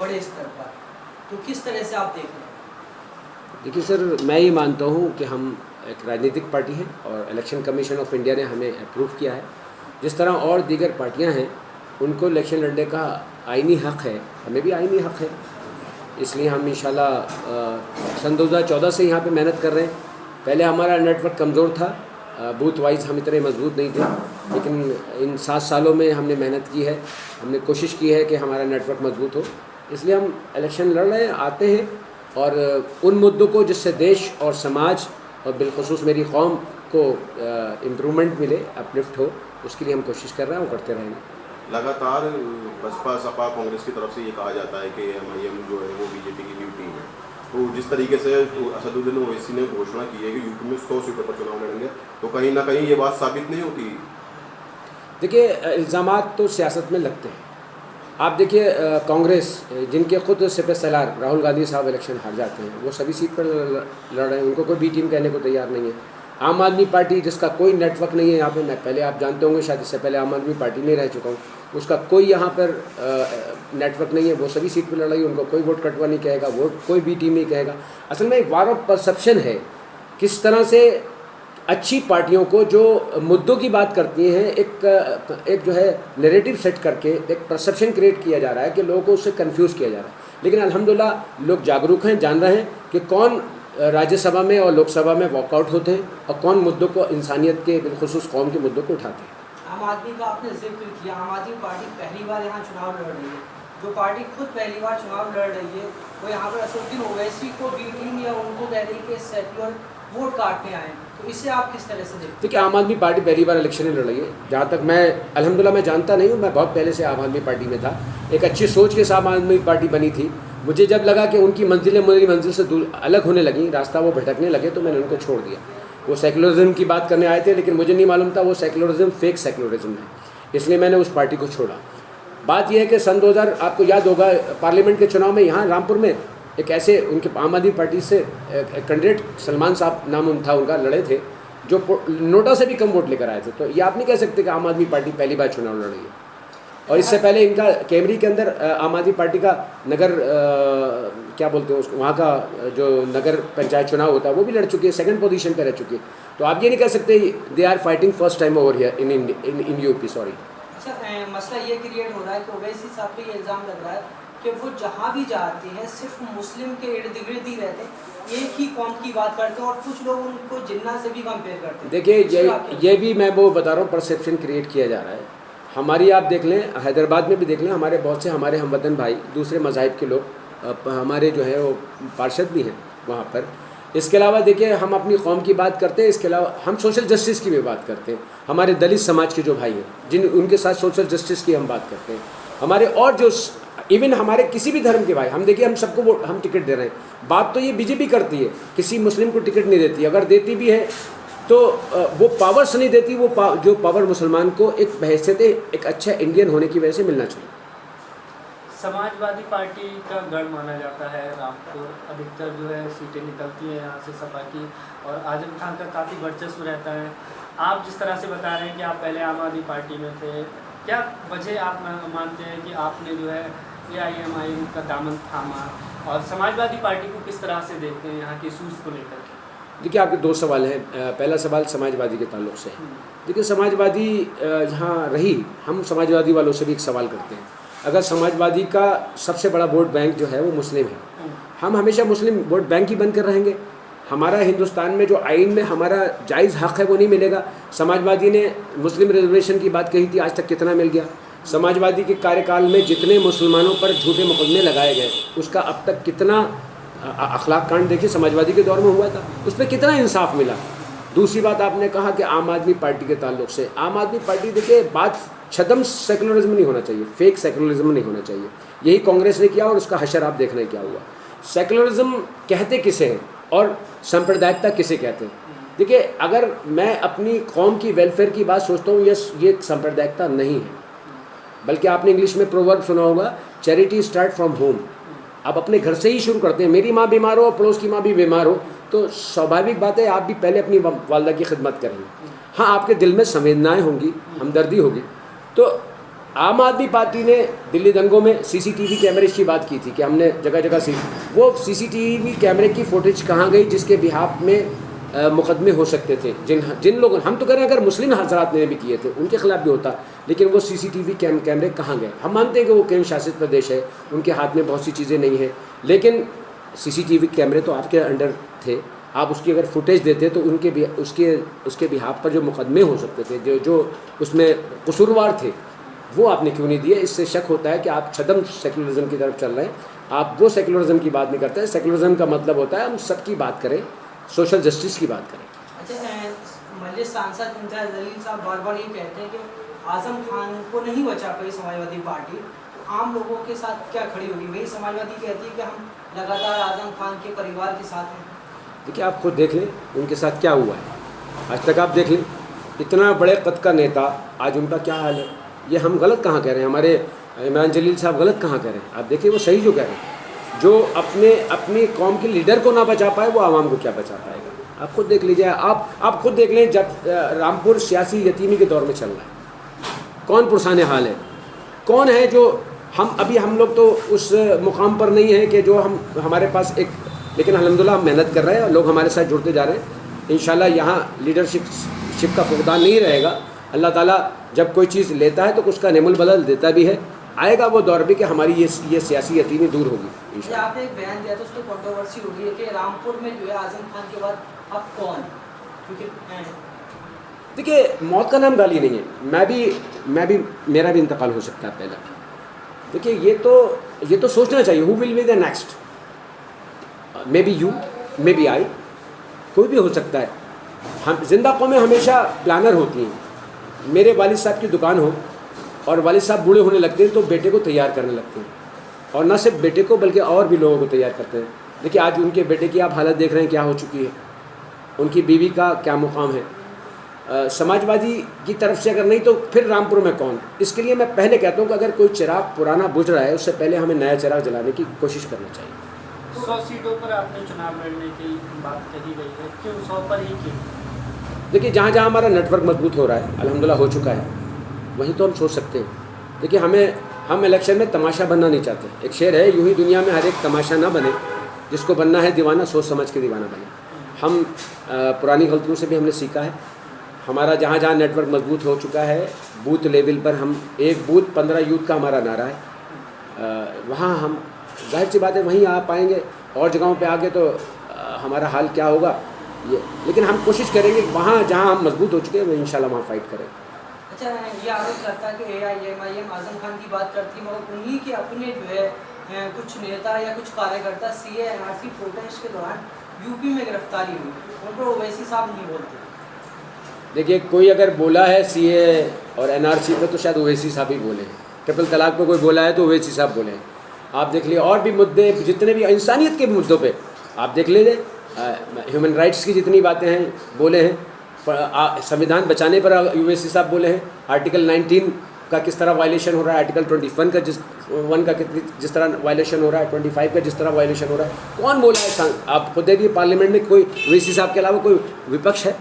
बड़े स्तर पर, तो किस तरह से आप देख रहे हैं? देखिए सर, मैं ये मानता हूँ कि हम एक राजनीतिक पार्टी हैं और इलेक्शन कमीशन ऑफ इंडिया ने हमें अप्रूव किया है। जिस तरह और दीगर पार्टियां हैं उनको इलेक्शन लड़ने का आईनी हक़ है, हमें भी आईनी हक़ है। इसलिए हम इंशाल्लाह सन 2014 से यहाँ पे मेहनत कर रहे हैं। पहले हमारा नेटवर्क कमज़ोर था, बूथ वाइज हम इतने मजबूत नहीं थे, लेकिन इन 7 सालों में हमने मेहनत की है, हमने कोशिश की है कि हमारा नेटवर्क मजबूत हो। इसलिए हम इलेक्शन लड़ रहे हैं, आते हैं और उन मुद्दों को जिससे देश और समाज और बिलखुसूस मेरी कौम को इम्प्रूवमेंट मिले, अपलिफ्ट हो, उसके लिए हम कोशिश कर रहे हैं और करते रहेंगे। लगातार बसपा सपा कांग्रेस की तरफ से ये कहा जाता है कि एमआईएम जो है वो बीजेपी की न्यू टीम है। तो जिस तरीके से असदुद्दीन ओवैसी ने घोषणा की है कि यूपी में 100 सीटों पर चुनाव लड़ेंगे, तो कहीं ना कहीं ये बात साबित नहीं होती? देखिए, इल्ज़ामात तो सियासत में लगते हैं। आप देखिए, कांग्रेस जिनके खुद सिपह सलार राहुल गांधी साहब इलेक्शन हार जाते हैं, वो सभी सीट पर लड़ रहे हैं, उनको कोई बी टीम कहने को तैयार नहीं है। आम आदमी पार्टी जिसका कोई नेटवर्क नहीं है यहाँ पे, मैं पहले आप जानते होंगे शायद, इससे पहले आम आदमी पार्टी में रह चुका हूँ, उसका कोई यहाँ पर नेटवर्क नहीं है, वो सभी सीट पर लड़ रही है, उनको कोई वोट कटवा नहीं कहेगा, वोट कोई बी टीम नहीं कहेगा। असल में एक वार ऑफ परसेप्शन है, किस तरह से अच्छी पार्टियों को जो मुद्दों की बात करती हैं एक जो है नैरेटिव सेट करके एक परसेप्शन क्रिएट किया जा रहा है कि लोगों को उससे कंफ्यूज किया जा रहा है। लेकिन अल्हम्दुलिल्लाह लोग जागरूक हैं, जान रहे हैं कि कौन राज्यसभा में और लोकसभा में वॉकआउट होते हैं और कौन मुद्दों को, इंसानियत के बिलखुसूस कौम के मुद्दों को उठाते हैं। आम आदमी का आपने जिक्र किया, आम आदमी पार्टी पहली बार यहाँ चुनाव लड़ रही है। जो पार्टी खुद पहली बार चुनाव लड़ रही है वो यहाँ पर असदुद्दीन ओवैसी को बी टीम या उनको कह रही है कि सेक्युलर वोट काटने आए, तो इससे आप किस तरह से देखते हैं? देखिए, आम आदमी पार्टी पहली बार इलेक्शन लड़ रही है। जहाँ तक मैं अल्हम्दुलिल्लाह मैं जानता नहीं हूँ, मैं बहुत पहले से आम आदमी पार्टी में था, एक अच्छी सोच के साथ आम आदमी पार्टी बनी थी। मुझे जब लगा कि उनकी मंजिलें मेरी मंजिल से दूर अलग होने लगी, रास्ता वो भटकने लगे, तो मैंने उनको छोड़ दिया। वो सेकुलरिज्म की बात करने आए थे, लेकिन मुझे नहीं मालूम था वो सेकुलरिज्म फेक सेकुलरिज्म है, इसलिए मैंने उस पार्टी को छोड़ा। बात यह है कि सन 2000 आपको याद होगा पार्लियामेंट के चुनाव में यहाँ रामपुर में एक ऐसे उनके आम आदमी पार्टी से कैंडिडेट सलमान साहब नाम था उनका, लड़े थे, जो नोटा से भी कम वोट लेकर आए थे। तो ये आप नहीं कह सकते कि आम आदमी पार्टी पहली बार चुनाव लड़ रही है। और इससे पहले इनका कैमरी के अंदर आम आदमी पार्टी का नगर क्या बोलते हैं उसको, वहाँ का जो नगर पंचायत चुनाव होता है वो भी लड़ चुकी है, सेकंड पोजीशन पर रह चुकी है। तो आप ये नहीं कह सकते they are fighting first time over here in UP. Sorry. अच्छा, मसला ये क्रिएट हो रहा है कि ओवैसी साहब पे ये इल्ज़ाम लग रहा है कि वो जहाँ भी जाते हैं सिर्फ मुस्लिम के इर्द गिर्द ही रहते हैं, एक ही कौम की बात करते हैं और कुछ लोग उनको जिन्ना से भी कंपेयर करते हैं। देखिए, ये भी मैं वो बता रहा हूँ, परसेप्शन क्रिएट किया जा रहा है। हमारी आप देख लें, हैदराबाद में भी देख लें, हमारे बहुत से हमारे हमवतन भाई दूसरे मज़ाहिब के लोग हमारे जो है वो पार्षद भी हैं वहाँ पर। इसके अलावा देखिए, हम अपनी कौम की बात करते हैं, इसके अलावा हम सोशल जस्टिस की भी बात करते हैं। हमारे दलित समाज के जो भाई हैं उनके साथ सोशल जस्टिस की हम बात करते हैं। हमारे और जो इवन हमारे किसी भी धर्म के भाई, हम देखिए हम सबको हम टिकट दे रहे हैं। बात तो ये बीजेपी करती है, किसी मुस्लिम को टिकट नहीं देती, अगर देती भी है तो वो पावर से नहीं देती, वो जो पावर मुसलमान को एक बहैसियत एक अच्छा इंडियन होने की वजह से मिलना चाहिए। समाजवादी पार्टी का गढ़ माना जाता है रामपुर, अधिकतर जो है सीटें निकलती हैं यहाँ से सपा की, और आजम खान का काफ़ी वर्चस्व रहता है। आप जिस तरह से बता रहे हैं कि आप पहले आम आदमी पार्टी में थे, क्या वजह आप मानते हैं कि आपने जो है AIMIM का दामन थामा, और समाजवादी पार्टी को किस तरह से देखते हैं यहाँ के इशूज़ को लेकर के? देखिए, आपके दो सवाल हैं। पहला सवाल समाजवादी के ताल्लुक से। देखिए, समाजवादी यहाँ रही, हम समाजवादी वालों से भी एक सवाल करते हैं। अगर समाजवादी का सबसे बड़ा वोट बैंक जो है वो मुस्लिम है, हम हमेशा मुस्लिम वोट बैंक ही बनकर रहेंगे। हमारा हिंदुस्तान में जो आइन में हमारा जायज़ हक़ है वो नहीं मिलेगा। समाजवादी ने मुस्लिम रिजर्वेशन की बात कही थी, आज तक कितना मिल गया? समाजवादी के कार्यकाल में जितने मुसलमानों पर झूठे मुकदमे लगाए गए, उसका अब तक कितना अखलाक कांड देखिए समाजवादी के दौर में हुआ था, उस पर कितना इंसाफ मिला। दूसरी बात आपने कहा कि आम आदमी पार्टी के ताल्लुक से, आम आदमी पार्टी देखिए बात छदम सेकुलरिज्म नहीं होना चाहिए, फेक सेकुलरिज्म नहीं होना चाहिए। यही कांग्रेस ने किया और उसका हशर आप देखना क्या हुआ। सेकुलरिज्म कहते किसे हैं और सांप्रदायिकता किसे कहते हैं? देखिए, अगर मैं अपनी कौम की वेलफेयर की बात सोचता हूँ, ये सांप्रदायिकता नहीं है, बल्कि आपने इंग्लिश में प्रोवर्ब सुना होगा, चैरिटी स्टार्ट फ्रॉम होम। आप अपने घर से ही शुरू करते हैं। मेरी माँ बीमार हो, पड़ोस की माँ भी बीमार हो, तो स्वाभाविक बात है आप भी पहले अपनी वालदा की खिदमत करेंगे। हाँ, आपके दिल में संवेदनाएं होंगी, हमदर्दी होगी। तो आम आदमी पार्टी ने दिल्ली दंगों में सीसीटीवी कैमरे की बात की थी कि हमने जगह जगह वो सीसीटीवी कैमरे की फुटेज कहाँ गई जिसके बिहाफ में मुकदमे हो सकते थे, जिन लोगों, हम तो कह रहे हैं अगर मुस्लिम हजरात ने भी किए थे उनके खिलाफ भी होता, लेकिन वो सीसीटीवी कैमरे कहाँ गए? हम मानते हैं कि वो केंद्र शासित प्रदेश है, उनके हाथ में बहुत सी चीज़ें नहीं हैं, लेकिन सीसीटीवी कैमरे तो आपके अंडर थे, आप उसकी अगर फुटेज देते तो उसके बिहाफ पर जो मुकदमे हो सकते थे, जो उसमें कसूरवार थे, वो आपने क्यों नहीं दिए? इससे शक होता है कि आप छदम सेकुलरिज्म की तरफ चल रहे हैं। आप वो सेकुलरिज्म की बात नहीं करते हैं। सेकुलरिज्म का मतलब होता है हम सबकी बात करें, सोशल जस्टिस की बात करें। अच्छा, मजलिस सांसद इम्तियाज़ जलील साहब बार बार ये कहते हैं कि आज़म खान को नहीं बचा पाई समाजवादी पार्टी, आम लोगों के साथ क्या खड़ी होगी? वही समाजवादी कहती है कि हम लगातार आज़म खान के परिवार के साथ हैं। देखिए, आप खुद देख लें उनके साथ क्या हुआ है, आज तक आप देख लें, इतना बड़े कद का नेता, आज उनका क्या हाल है। ये हम गलत कहाँ कह रहे हैं? हमारे इमरान जलील साहब गलत कहाँ कह रहे हैं? आप देखिए वो सही जो कह रहे हैं। जो अपनी कौम के लीडर को ना बचा पाए वो आवाम को क्या बचा पाएगा? आप खुद देख लीजिए। आप खुद देख लें, जब रामपुर सियासी यतीमी के दौर में चल रहा है, कौन पुरसाने हाल है, कौन है जो हम लोग तो उस मुकाम पर नहीं है कि जो हमारे पास एक, लेकिन अल्हम्दुलिल्लाह हम मेहनत कर रहे हैं और लोग हमारे साथ जुड़ते जा रहे हैं। इंशाल्लाह यहाँ लीडरशिप का फुकदान नहीं रहेगा। अल्लाह ताला जब कोई चीज़ लेता है तो उसका नेमुल बदल देता भी है। आएगा वो दौर भी कि हमारी ये सियासी यतीमी दूर होगी। ये आपने एक बयान दिया था, उसमें कंट्रोवर्सी हो रही है कि रामपुर में जो है आज़म खान के बाद अब कौन? क्योंकि देखिए, मौत का नाम गाली नहीं है। मैं भी मेरा भी इंतकाल हो सकता है पहला। देखिए, ये तो सोचना चाहिए, who will be the next, maybe you, maybe I, कोई भी हो सकता है। हम जिंदा कौमें हमेशा प्लानर होती हैं। मेरे वालिद साहब की दुकान हो और वालिद साहब बूढ़े होने लगते हैं तो बेटे को तैयार करने लगते हैं, और न सिर्फ बेटे को बल्कि और भी लोगों को तैयार करते हैं। देखिए, आज उनके बेटे की आप हालत देख रहे हैं क्या हो चुकी है, उनकी बीवी का क्या मुकाम है। समाजवादी की तरफ से अगर नहीं तो फिर रामपुर में कौन? इसके लिए मैं पहले कहता हूँ कि अगर कोई चिराग पुराना बुझ रहा है उससे पहले हमें नया चिराग जलाने की कोशिश करनी चाहिए। 100 सीटों पर आपने चुनाव लड़ने की बात कही गई है, क्यों 100 पर ही क्यों? देखिए, जहाँ जहाँ हमारा नेटवर्क मजबूत हो रहा है, अल्हम्दुलिल्लाह हो चुका है, वहीं तो हम सोच सकते हैं। देखिए, हम इलेक्शन में तमाशा बनना नहीं चाहते। एक शेर है, यूं ही दुनिया में हर एक तमाशा ना बने, जिसको बनना है दीवाना सोच समझ के दीवाना बने। हम पुरानी गलतियों से भी हमने सीखा है। हमारा जहाँ जहाँ नेटवर्क मजबूत हो चुका है, बूथ लेवल पर हम एक बूथ 15 यूथ का हमारा नारा है, वहाँ हम जाहिर सी बात है वहीं आ पाएंगे। और जगहों पे आगे तो हमारा हाल क्या होगा ये, लेकिन हम कोशिश करेंगे वहाँ जहाँ हम मजबूत हो चुके हैं वो इंशाल्लाह वहाँ फाइट करें। अच्छा, ये आरोप करता है कि AIMIM आज़म खान की बात करती है, मगर उन्हीं के अपने जो है कुछ नेता या कुछ कार्यकर्ता CA NRC प्रोटेस्ट के दौरान यूपी में गिरफ्तारी हुई, उन पर ओवैसी साहब नहीं बोलते। देखिए, कोई अगर बोला है CA और NRC पे तो शायद ओवैसी साहब ही बोले हैं। ट्रिपल तलाक पे कोई बोला है तो ओवैसी साहब बोले हैं। आप देख लीजिए, और भी मुद्दे जितने भी इंसानियत के मुद्दों पे आप देख लीजिए, ह्यूमन राइट्स की जितनी बातें हैं बोले हैं, संविधान बचाने पर ओवैसी साहब बोले हैं, आर्टिकल 19 का किस तरह वायलेशन हो रहा है, आर्टिकल 21 का जिस तरह वायलेशन हो रहा है, 25 का जिस तरह वायलेशन हो रहा है, कौन बोला है? आप खुद देखिए, पार्लियामेंट में कोई ओवैसी साहब के अलावा कोई विपक्ष है?